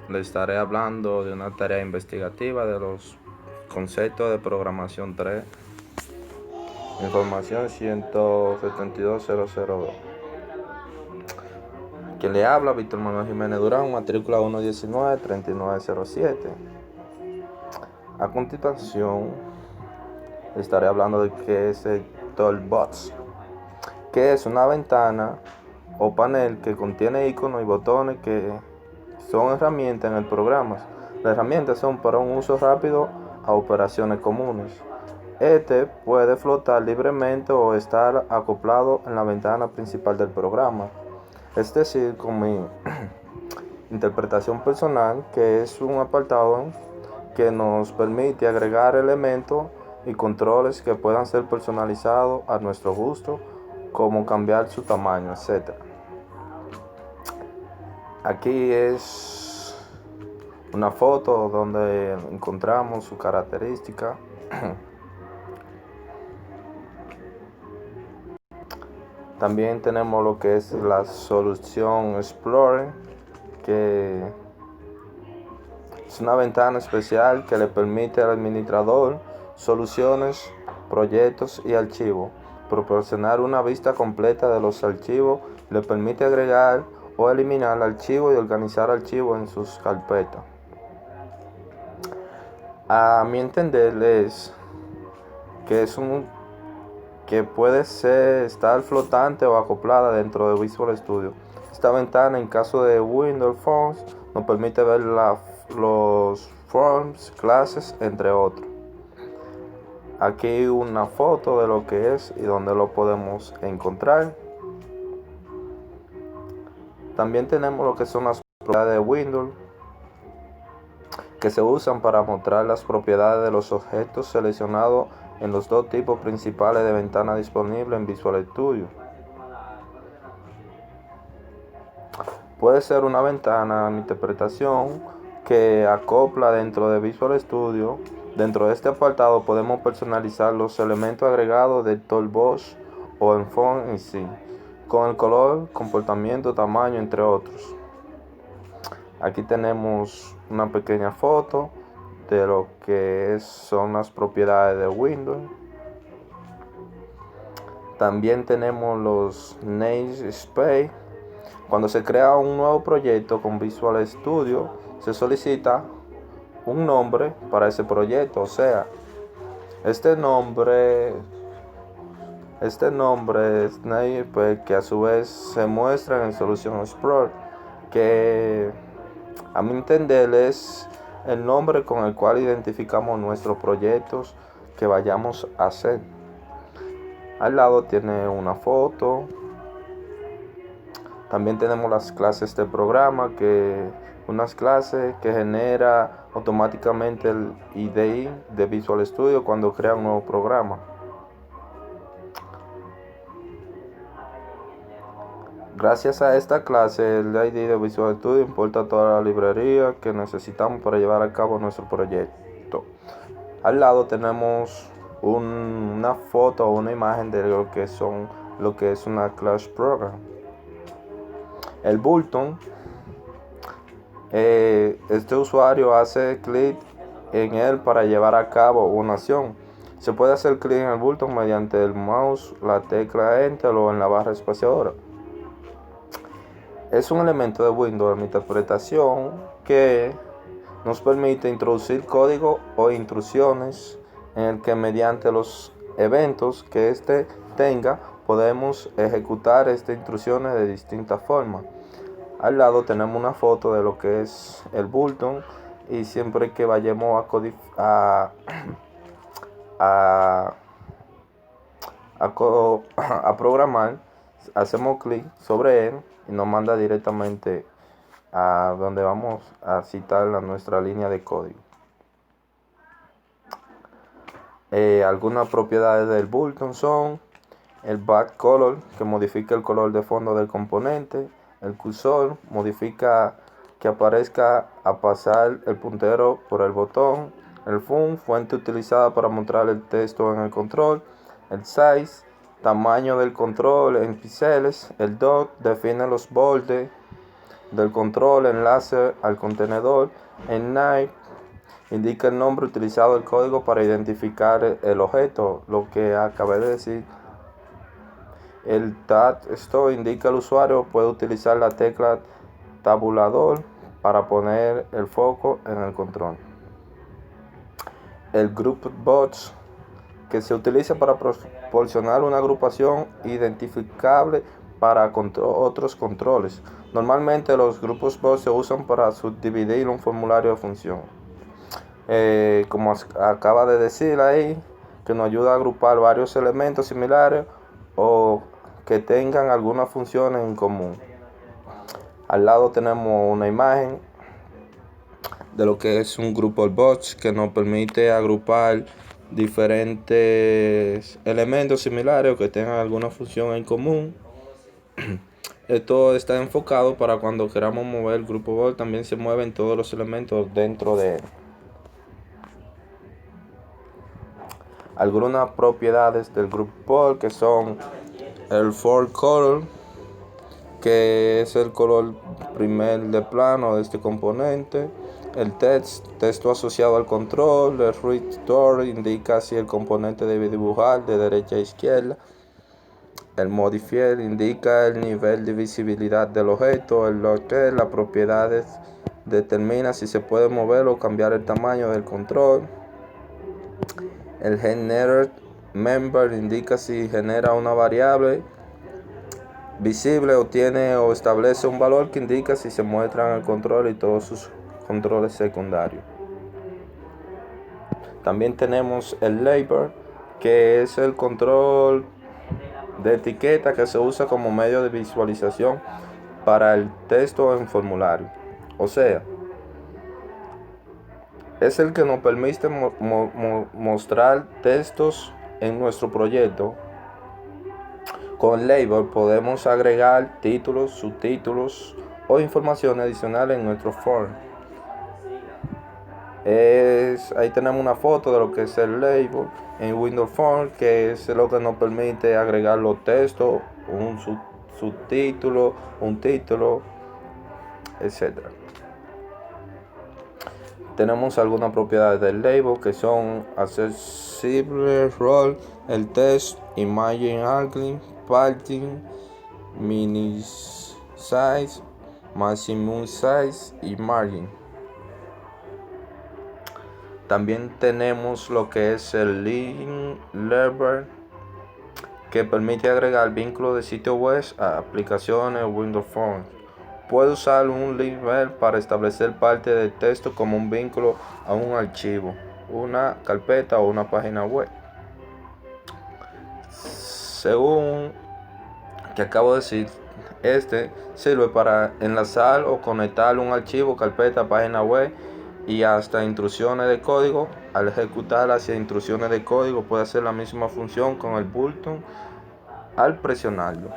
Le estaré hablando de una tarea investigativa de los conceptos de programación 3, información 172002. Quien le habla, Víctor Manuel Jiménez Durán, matrícula 119-3907. A continuación, le estaré hablando de qué es el Toolbox, que es una ventana o panel que contiene iconos y botones que son herramientas en el programa. Las herramientas son para un uso rápido a operaciones comunes. Este puede flotar libremente o estar acoplado en la ventana principal del programa. Es decir, con mi interpretación personal, que es un apartado que nos permite agregar elementos y controles que puedan ser personalizados a nuestro gusto, como cambiar su tamaño, etc. Aquí es una foto donde encontramos su característica. También tenemos lo que es la solución Explorer, que es una ventana especial que le permite al administrador soluciones, proyectos y archivos. Proporcionar una vista completa de los archivos le permite agregar o eliminar archivos y organizar archivos en sus carpetas. A mi entender es que puede estar flotante o acoplada dentro de Visual Studio. Esta ventana, en caso de Windows Forms, nos permite ver los forms, clases, entre otros. Aquí una foto de lo que es y donde lo podemos encontrar. También tenemos lo que son las propiedades de Windows, que se usan para mostrar las propiedades de los objetos seleccionados en los dos tipos principales de ventanas disponibles en Visual Studio. Puede ser una ventana en interpretación que acopla dentro de Visual Studio. Dentro de este apartado podemos personalizar los elementos agregados del Toolbox o en font en sí, con el color, comportamiento, tamaño, entre otros. Aquí tenemos una pequeña foto de lo que son las propiedades de Windows. También tenemos los namespace. Cuando se crea un nuevo proyecto con Visual Studio, se solicita un nombre para ese proyecto. O sea, este nombre es namespace, que a su vez se muestra en Solution Explorer, que a mi entender es el nombre con el cual identificamos nuestros proyectos que vayamos a hacer. Al lado tiene una foto. También tenemos las clases de programa, que unas clases que genera automáticamente el IDE de Visual Studio cuando crea un nuevo programa. Gracias a esta clase, el ID de Visual Studio importa toda la librería que necesitamos para llevar a cabo nuestro proyecto. Al lado tenemos una foto o una imagen de lo que es una class program. El button, este usuario hace clic en él para llevar a cabo una acción. Se puede hacer clic en el botón mediante el mouse, la tecla Enter o en la barra espaciadora. Es un elemento de Windows de interpretación que nos permite introducir código o instrucciones en el que mediante los eventos que éste tenga podemos ejecutar estas instrucciones de distintas formas. Al lado tenemos una foto de lo que es el button, y siempre que vayamos a programar, hacemos clic sobre él y nos manda directamente a donde vamos a citar nuestra línea de código. Algunas propiedades del button son el backcolor, que modifica el color de fondo del componente. El cursor modifica que aparezca a pasar el puntero por el botón. El font, fuente utilizada para mostrar el texto en el control. El size, tamaño del control en píxeles. El dot define los bordes del control enlace al contenedor. En Nike indica el nombre utilizado el código para identificar el objeto, lo que acabé de decir. El Tab Store indica al usuario puede utilizar la tecla tabulador para poner el foco en el control. El Group Box, que se utiliza para proporcionar una agrupación identificable para otros controles. Normalmente los grupos box se usan para subdividir un formulario de función. Como acaba de decir ahí, que nos ayuda a agrupar varios elementos similares o que tengan alguna función en común. Al lado tenemos una imagen de lo que es un grupo box, que nos permite agrupar diferentes elementos similares o que tengan alguna función en común. Esto está enfocado para cuando queramos mover el grupo box, también se mueven todos los elementos dentro de él. Algunas propiedades del grupo box, que son el for color, que es el color primer de plano de este componente. El texto asociado al control. El read indica si el componente debe dibujar de derecha a izquierda. El modifier indica el nivel de visibilidad del objeto. El locker, las propiedades, determina si se puede mover o cambiar el tamaño del control. El generate member indica si genera una variable visible o tiene o establece un valor que indica si se muestran el control y todos sus controles secundarios. También tenemos el label, que es el control de etiqueta que se usa como medio de visualización para el texto en formulario. O sea, es el que nos permite mostrar textos en nuestro proyecto. Con label podemos agregar títulos, subtítulos o información adicional en nuestro form. Ahí tenemos una foto de lo que es el label en Windows Form, que es lo que nos permite agregar los textos, un subtítulo, un título, etc. Tenemos algunas propiedades del label, que son accessible role, el text, image angling, padding, mini size, maximum size y margin. También tenemos lo que es el link level, que permite agregar vínculos de sitio web a aplicaciones Windows Phone. Puede usar un link level para establecer parte del texto como un vínculo a un archivo, una carpeta o una página web. Según que acabo de decir, este sirve para enlazar o conectar un archivo, carpeta, página web y hasta instrucciones de código. Al ejecutar hacia instrucciones de código puede hacer la misma función con el botón al presionarlo.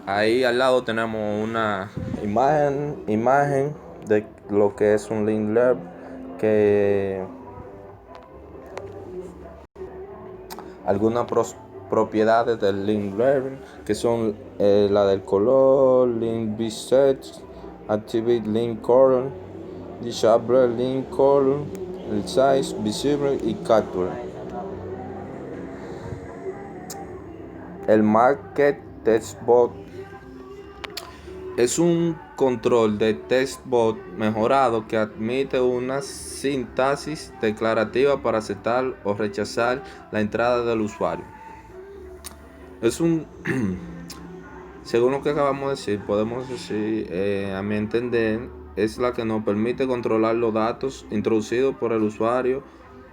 Ahí al lado tenemos una imagen de lo que es un link level, que algunas propiedades del link level, que son la del color, link biset, activate link color, disable link color, el size, visible y capture. El market text bot es un control de text bot mejorado que admite una sintaxis declarativa para aceptar o rechazar la entrada del usuario. Según lo que acabamos de decir, podemos decir, a mi entender, es la que nos permite controlar los datos introducidos por el usuario,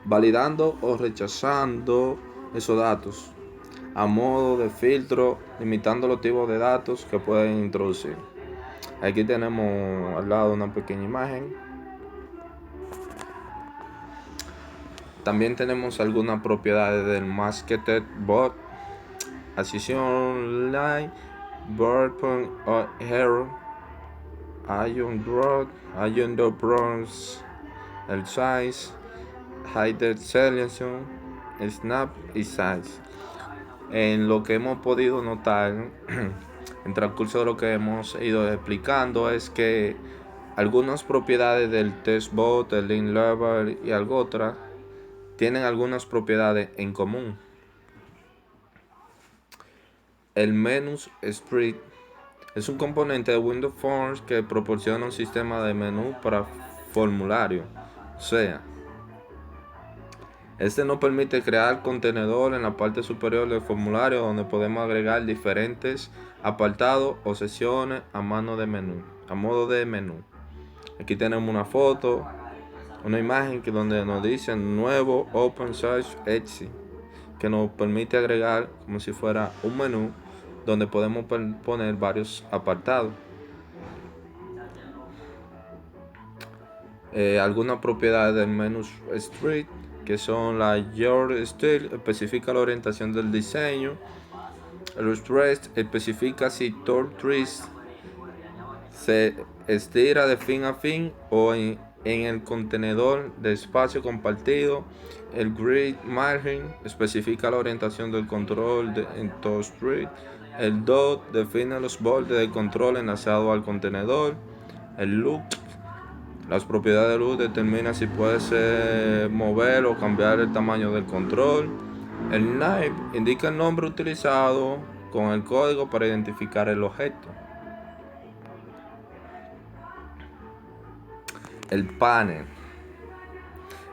validando o rechazando esos datos a modo de filtro, limitando los tipos de datos que pueden introducir. Aquí tenemos al lado una pequeña imagen. También tenemos algunas propiedades del Masked Bot: Ascension Line, Birdpoint Hero, Ion Rod, Ion Bronze, el Size, Hide Selection, Snap y Size. En lo que hemos podido notar, en transcurso de lo que hemos ido explicando es que algunas propiedades del testbot, el link level y algo otras tienen algunas propiedades en común. El menú script es un componente de Windows Forms que proporciona un sistema de menú para formulario. O sea, este nos permite crear contenedor en la parte superior del formulario donde podemos agregar diferentes apartados o secciones a modo de menú. Aquí tenemos una foto, una imagen donde nos dice nuevo Open Source Etsy, que nos permite agregar como si fuera un menú donde podemos poner varios apartados. Algunas propiedades del menú Street, que son la Your Style, especifica la orientación del diseño. El Rest especifica si Trees se estira de fin a fin o en el contenedor de espacio compartido. El Grid Margin especifica la orientación del control en TouchScreen. El Dot define los bordes del control enlazado al contenedor. El Loop, las propiedades de luz determinan si puede mover o cambiar el tamaño del control. El Name indica el nombre utilizado con el código para identificar el objeto. El panel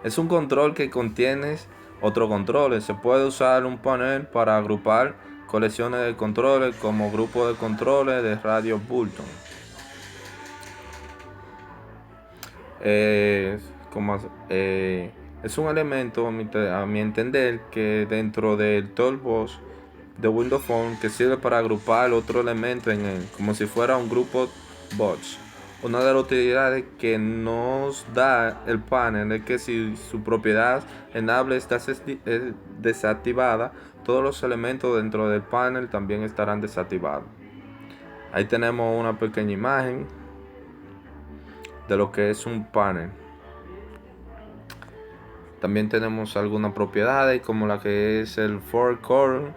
es un control que contiene otros controles. Se puede usar un panel para agrupar colecciones de controles como grupo de controles de radio Bulletin. Es un elemento, a mi entender, que dentro del toolbox de Windows Phone que sirve para agrupar otro elemento en él, como si fuera un grupo box. Una de las utilidades que nos da el panel es que si su propiedad enable está desactivada, todos los elementos dentro del panel también estarán desactivados. Ahí tenemos una pequeña imagen de lo que es un panel. También tenemos algunas propiedades como la que es el foreground,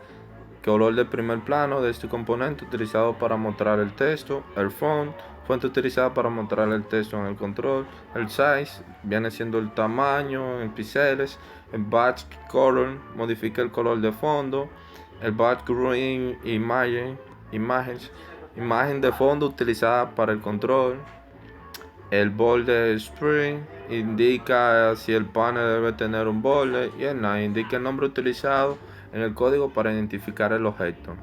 color de primer plano de este componente utilizado para mostrar el texto. El font, fuente utilizada para mostrar el texto en el control. El size viene siendo el tamaño en píxeles. El background modifica el color de fondo. El background imagen de fondo utilizada para el control. El border string indica si el panel debe tener un border y el name indica el nombre utilizado en el código para identificar el objeto.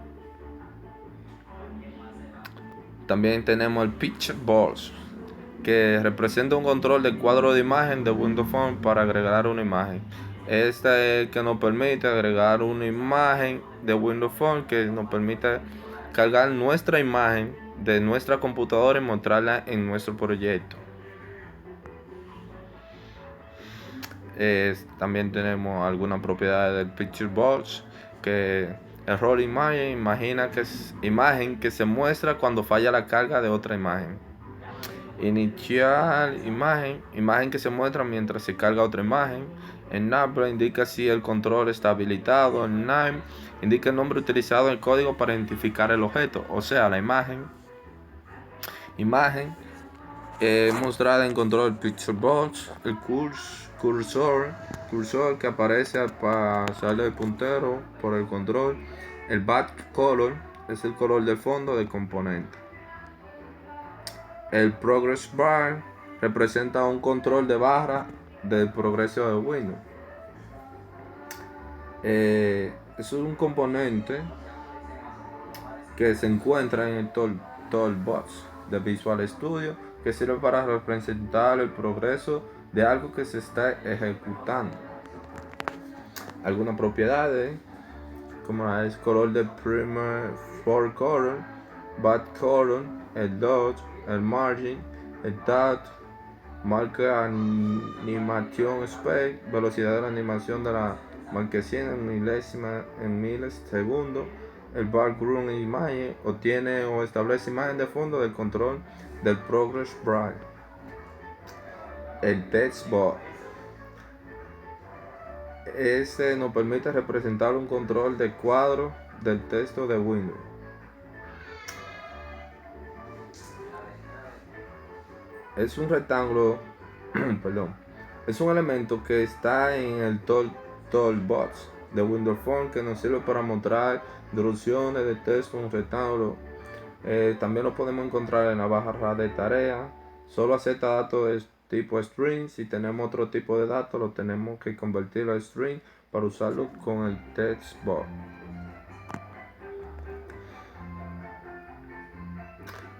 También tenemos el Picture Box, que representa un control del cuadro de imagen de Windows Phone para agregar una imagen. Este es el que nos permite agregar una imagen de Windows Phone que nos permite cargar nuestra imagen de nuestra computadora y mostrarla en nuestro proyecto. También tenemos algunas propiedades del Picture Box, que error imagen que se muestra cuando falla la carga de otra imagen. Inicial imagen que se muestra mientras se carga otra imagen. El number indica si el control está habilitado. El name indica el nombre utilizado en el código para identificar el objeto, o sea, la imagen mostrada en control Picture Box. El cursor que aparece al pasarle el puntero por el control. El backcolor es el color de fondo del componente. El progress bar representa un control de barra del progreso de Windows. Es un componente que se encuentra en el toolbox de Visual Studio, que sirve para representar el progreso de algo que se está ejecutando. Algunas propiedades como es color de primer foreground, background, el dot, el margin, el dot, marca animación speed, velocidad de la animación de la marquesina en miles de segundos. El background imagen obtiene o establece imagen de fondo del control del progress bar. El textbox, este nos permite representar un control de cuadro del texto de Windows. es un rectángulo, perdón, es un elemento que está en el toolbox de Windows Phone que nos sirve para mostrar instrucciones de texto en un rectángulo. También lo podemos encontrar en la barra de tarea. Solo acepta datos de tipo string. Si tenemos otro tipo de datos, lo tenemos que convertirlo a string para usarlo con el text box.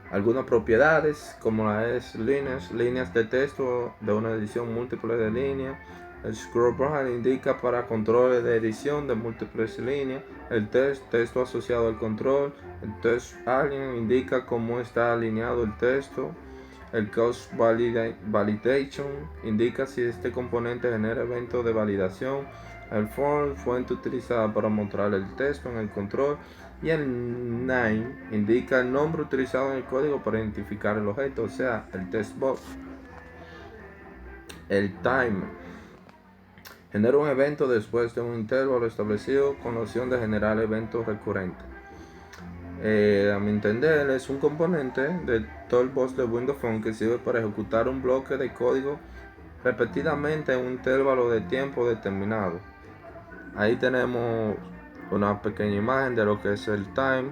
Algunas propiedades, como la es líneas de texto de una edición múltiple de líneas. El scroll bar indica para controles de edición de múltiples líneas. El texto asociado al control. El text alien indica cómo está alineado el texto. El cost validation indica si este componente genera eventos de validación. El form, fuente utilizada para mostrar el texto en el control. Y el name indica el nombre utilizado en el código para identificar el objeto, o sea, el text box. El timer genera un evento después de un intervalo establecido con la opción de generar eventos recurrentes. A mi entender, es un componente del toolbox de Windows Phone que sirve para ejecutar un bloque de código repetidamente en un intervalo de tiempo determinado. Ahí tenemos una pequeña imagen de lo que es el time.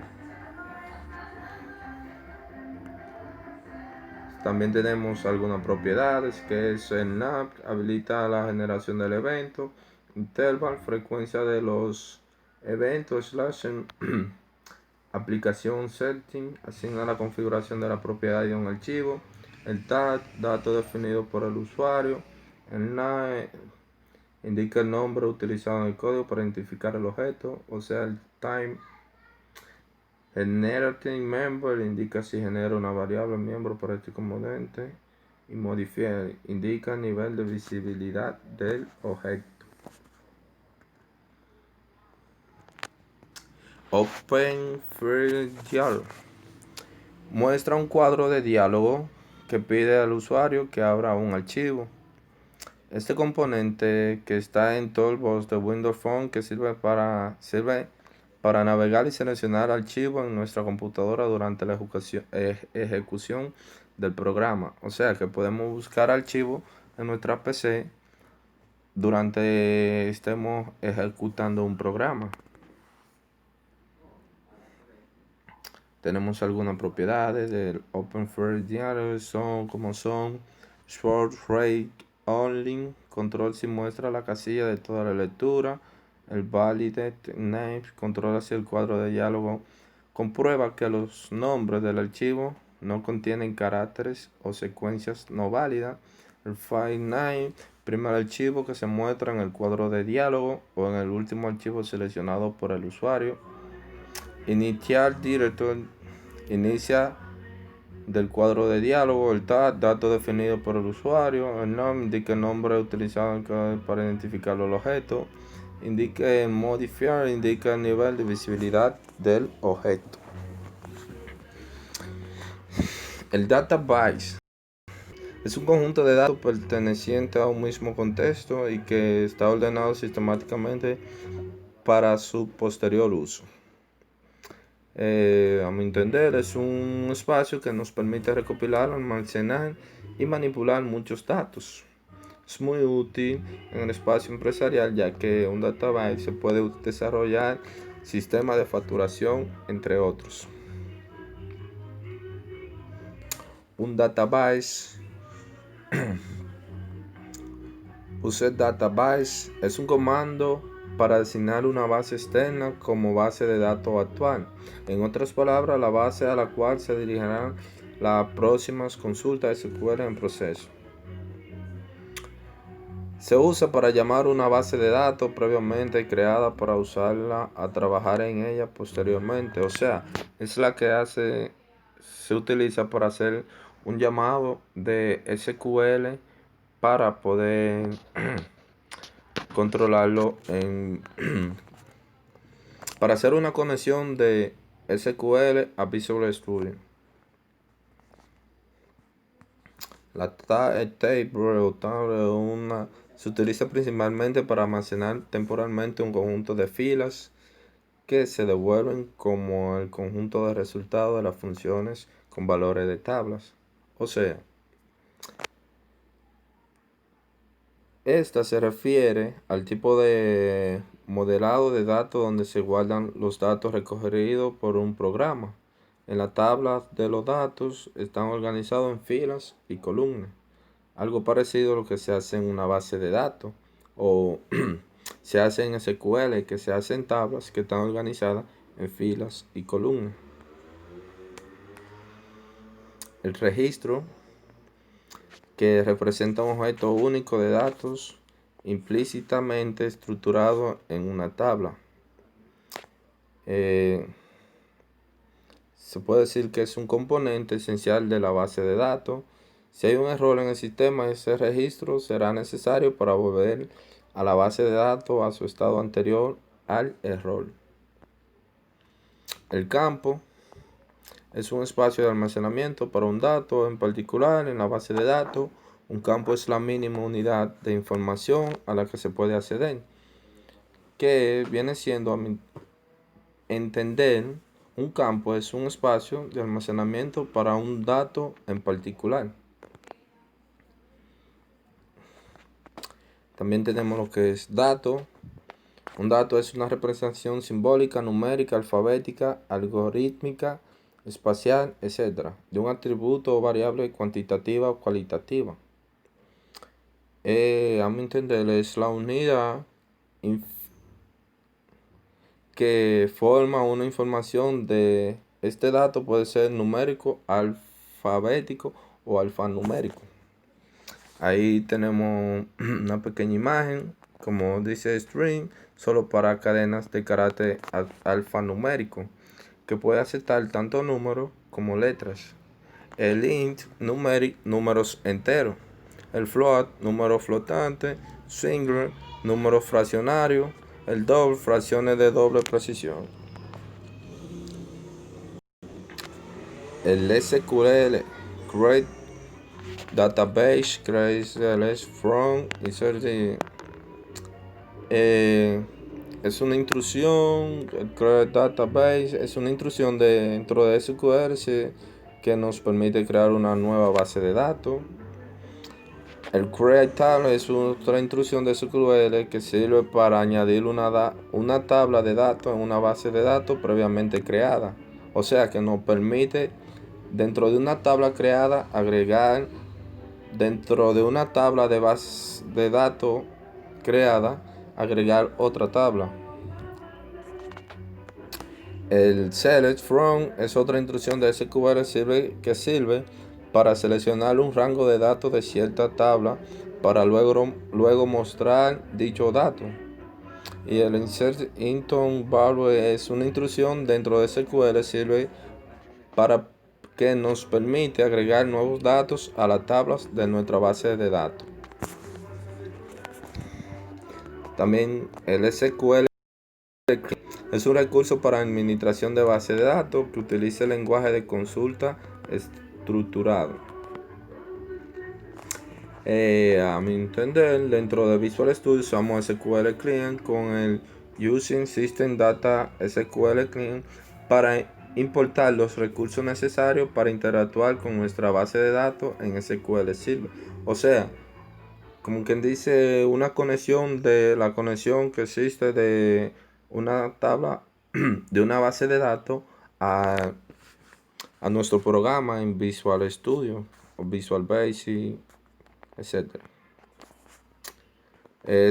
También tenemos algunas propiedades, que es el NAP, habilita la generación del evento, interval, frecuencia de los eventos, slash aplicación setting, asigna la configuración de la propiedad de un archivo, el tag, dato definido por el usuario, el NAE indica el nombre utilizado en el código para identificar el objeto, o sea, el time. Generating member indica si genera una variable miembro para este componente. Y modifier indica el nivel de visibilidad del objeto. Open Free Dialog muestra un cuadro de diálogo que pide al usuario que abra un archivo. Este componente que está en Toolbox de Windows Phone que sirve para navegar y seleccionar archivos en nuestra computadora durante la ejecución del programa. O sea que podemos buscar archivos en nuestra PC durante estemos ejecutando un programa. Tenemos algunas propiedades del OpenFreeDialog, son short rate only, control si muestra la casilla de toda la lectura, el validate name, control hacia el cuadro de diálogo, comprueba que los nombres del archivo no contienen caracteres o secuencias no válidas, el file name, primer archivo que se muestra en el cuadro de diálogo o en el último archivo seleccionado por el usuario, initial director, inicia del cuadro de diálogo, el tag, dato definido por el usuario, el name indica el nombre utilizado para identificar el objeto, indica el modifier, indica el nivel de visibilidad del objeto. El database es un conjunto de datos perteneciente a un mismo contexto y que está ordenado sistemáticamente para su posterior uso. A mi entender, es un espacio que nos permite recopilar, almacenar y manipular muchos datos. Es muy útil en el espacio empresarial, ya que un database se puede desarrollar sistemas de facturación, entre otros. Un database, User Database, es un comando para designar una base externa como base de datos actual. En otras palabras, la base a la cual se dirigirán las próximas consultas SQL en proceso. Se usa para llamar una base de datos previamente creada para usarla a trabajar en ella posteriormente. O sea, es la que se utiliza para hacer un llamado de SQL para poder controlarlo para hacer una conexión de SQL a Visual Studio. La table se utiliza principalmente para almacenar temporalmente un conjunto de filas que se devuelven como el conjunto de resultados de las funciones con valores de tablas. O sea, Esta se refiere al tipo de modelado de datos donde se guardan los datos recogidos por un programa. En la tabla de los datos están organizados en filas y columnas, algo parecido a lo que se hace en una base de datos o se hace en SQL, que se hace en tablas que están organizadas en filas y columnas. El registro, que representa un objeto único de datos implícitamente estructurado en una tabla. Se puede decir que es un componente esencial de la base de datos. Si hay un error en el sistema, ese registro será necesario para volver a la base de datos a su estado anterior al error. El campo es un espacio de almacenamiento para un dato en particular en la base de datos. Un campo es la mínima unidad de información a la que se puede acceder, que viene siendo a entender. Un campo es un espacio de almacenamiento para un dato en particular. También tenemos lo que es dato. Un dato es una representación simbólica, numérica, alfabética, algorítmica, espacial, etc., de un atributo o variable cuantitativa o cualitativa. A mi entender, es la unidad que forma una información de este dato. Puede ser numérico, alfabético o alfanumérico. Ahí tenemos una pequeña imagen, como dice string, solo para cadenas de carácter alfanumérico, que puede aceptar tanto números como letras. El int, números enteros. El float, número flotante. Singular, número fraccionario. El double, fracciones de doble precisión. El SQL, create database, create from, insert. Es una intrusión. Create database es una intrusión dentro de SQL que nos permite crear una nueva base de datos. El create table es otra intrusión de SQL que sirve para añadir una tabla de datos en una base de datos previamente creada. O sea que nos permite, dentro de una tabla creada, agregar dentro de una tabla de base de datos creada, agregar otra tabla. El select from es otra intrusión de SQL que sirve para seleccionar un rango de datos de cierta tabla para luego mostrar dicho dato. Y el insert into value es una intrusión dentro de SQL, sirve para que nos permite agregar nuevos datos a las tablas de nuestra base de datos. También el SQL es un recurso para administración de base de datos que utiliza el lenguaje de consulta estructurado. A mi entender, dentro de Visual Studio usamos SQL Client con el Using System Data SQL Client para importar los recursos necesarios para interactuar con nuestra base de datos en SQL Server. O sea, como quien dice, una conexión de la conexión que existe de una tabla de una base de datos a nuestro programa en Visual Studio o Visual Basic, etc.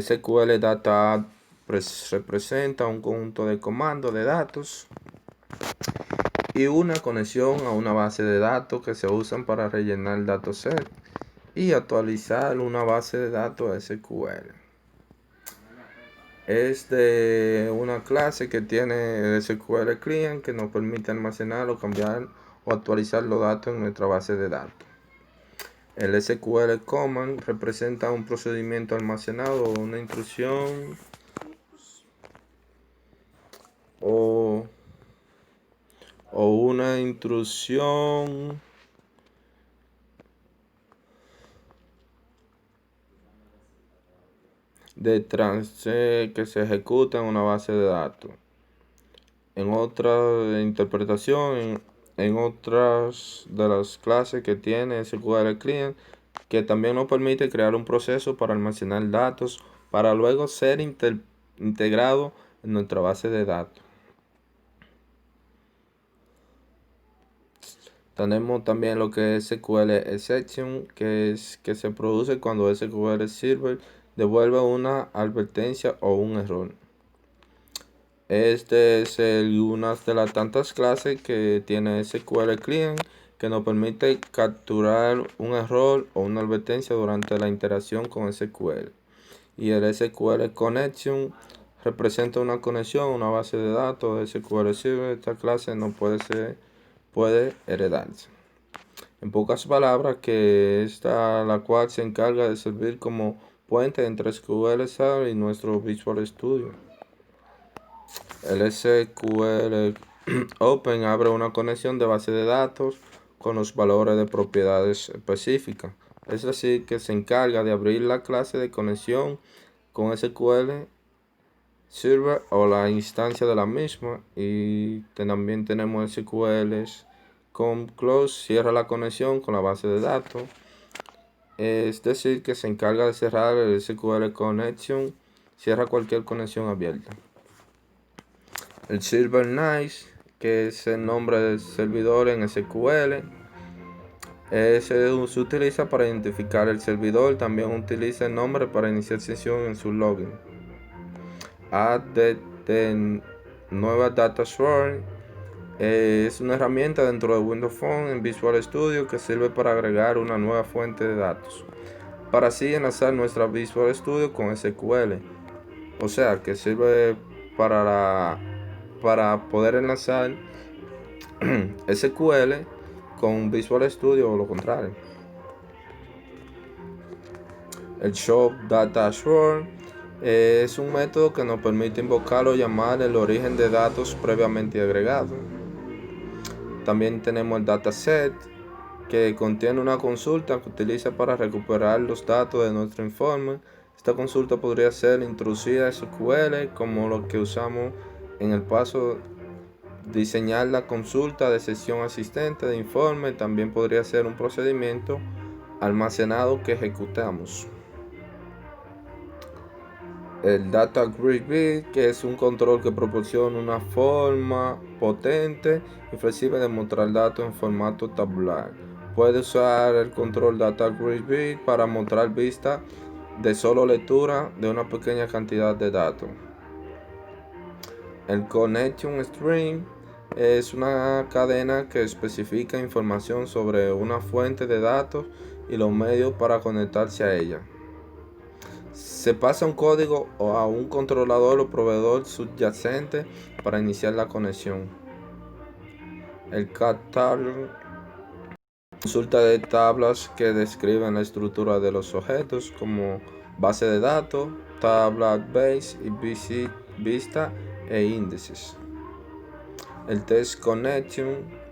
SQL Data representa un conjunto de comandos de datos y una conexión a una base de datos que se usan para rellenar dataset y actualizar una base de datos SQL. Es de una clase que tiene el SQL Client que nos permite almacenar o cambiar o actualizar los datos en nuestra base de datos. El SQL Command representa un procedimiento almacenado o una intrusión o una intrusión de que se ejecuta en una base de datos. En otra interpretación, en otras de las clases que tiene SQL Client, que también nos permite crear un proceso para almacenar datos para luego ser integrado en nuestra base de datos. Tenemos también lo que es SQL Exception, que se produce cuando SQL Server devuelve una advertencia o un error. Este es una de las tantas clases que tiene SQL Client que nos permite capturar un error o una advertencia durante la interacción con SQL. Y el SQL Connection representa una conexión a una base de datos de SQL Server. Esta clase no puede heredarse. En pocas palabras, que esta la cual se encarga de servir como puente entre SQL Server y nuestro Visual Studio. El SQL Open abre una conexión de base de datos con los valores de propiedades específicas. Es decir, que se encarga de abrir la clase de conexión con SQL Server o la instancia de la misma. Y también tenemos SQL con close, cierra la conexión con la base de datos. Es decir, que se encarga de cerrar el SQL Connection, cierra cualquier conexión abierta. El Silverlight, que es el nombre del servidor en SQL, se utiliza para identificar el servidor. También utiliza el nombre para iniciar sesión en su login. Add the nueva data source es una herramienta dentro de Windows Phone en Visual Studio que sirve para agregar una nueva fuente de datos, para así enlazar nuestra Visual Studio con SQL. O sea, que sirve para poder enlazar SQL con Visual Studio o lo contrario. El Show Data Source es un método que nos permite invocar o llamar el origen de datos previamente agregados. También tenemos el Dataset, que contiene una consulta que utiliza para recuperar los datos de nuestro informe. Esta consulta podría ser introducida en SQL, como lo que usamos en el paso diseñar la consulta de sesión asistente de informe. También podría ser un procedimiento almacenado que ejecutamos. El Data Grid Bit, que es un control que proporciona una forma potente y flexible de mostrar datos en formato tabular. Puede usar el control Data Grid Bit para mostrar vistas de solo lectura de una pequeña cantidad de datos. El Connection String es una cadena que especifica información sobre una fuente de datos y los medios para conectarse a ella. Se pasa un código a un controlador o proveedor subyacente para iniciar la conexión. El Catalog consulta de tablas que describen la estructura de los objetos como base de datos, tabla base y vista e índices. El Test Connection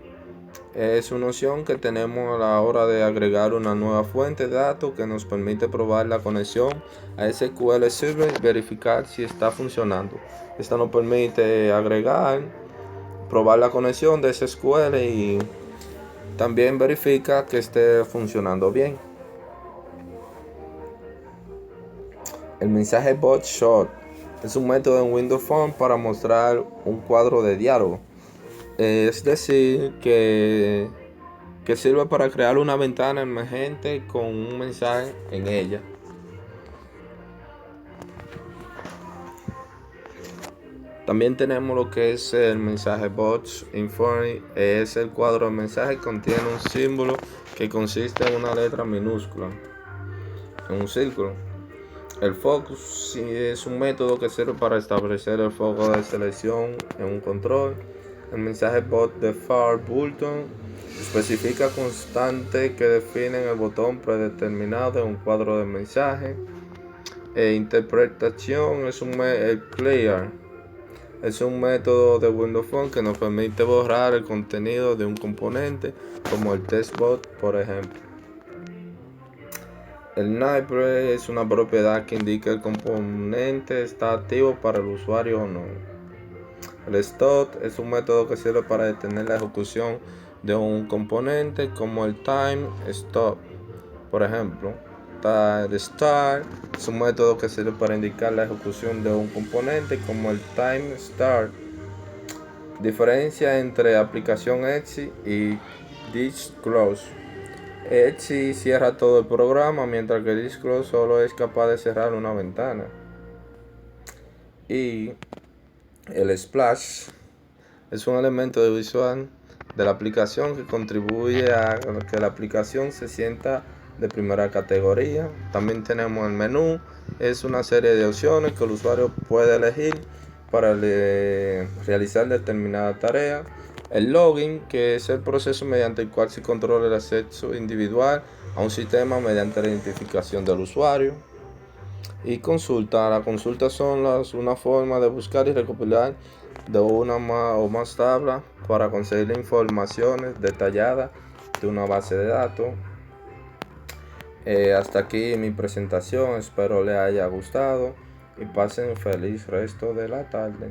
es una opción que tenemos a la hora de agregar una nueva fuente de datos que nos permite probar la conexión a SQL Server y verificar si está funcionando. Esta nos permite agregar, probar la conexión de SQL y también verifica que esté funcionando bien. El mensaje Bot Short es un método en Windows Phone para mostrar un cuadro de diálogo. Es decir, que sirve para crear una ventana emergente con un mensaje en ella. También tenemos lo que es el mensaje Box Informe. Es el cuadro de mensaje que contiene un símbolo que consiste en una letra minúscula en un círculo. El Focus es un método que sirve para establecer el foco de selección en un control. El mensaje Bot Default Button especifica constantes que definen el botón predeterminado en un cuadro de mensaje. Interpretación es el Clear. Es un método de Windows Phone que nos permite borrar el contenido de un componente, como el testbot, por ejemplo. El Nightbreak es una propiedad que indica el componente está activo para el usuario o no. El Stop es un método que sirve para detener la ejecución de un componente, como el Time Stop. Por ejemplo, está el start, es un método que sirve para indicar la ejecución de un componente, como el time start. Diferencia entre aplicación exit y disk close. Exit cierra todo el programa, mientras que disk close solo es capaz de cerrar una ventana. Y el splash es un elemento visual de la aplicación que contribuye a que la aplicación se sienta de primera categoría. También tenemos el menú, es una serie de opciones que el usuario puede elegir para realizar determinada tarea. El login, que es el proceso mediante el cual se controla el acceso individual a un sistema mediante la identificación del usuario. Y consulta, las consultas son una forma de buscar y recopilar de una o más tablas para conseguir informaciones detalladas de una base de datos. Hasta aquí mi presentación, espero les haya gustado y pasen un feliz resto de la tarde.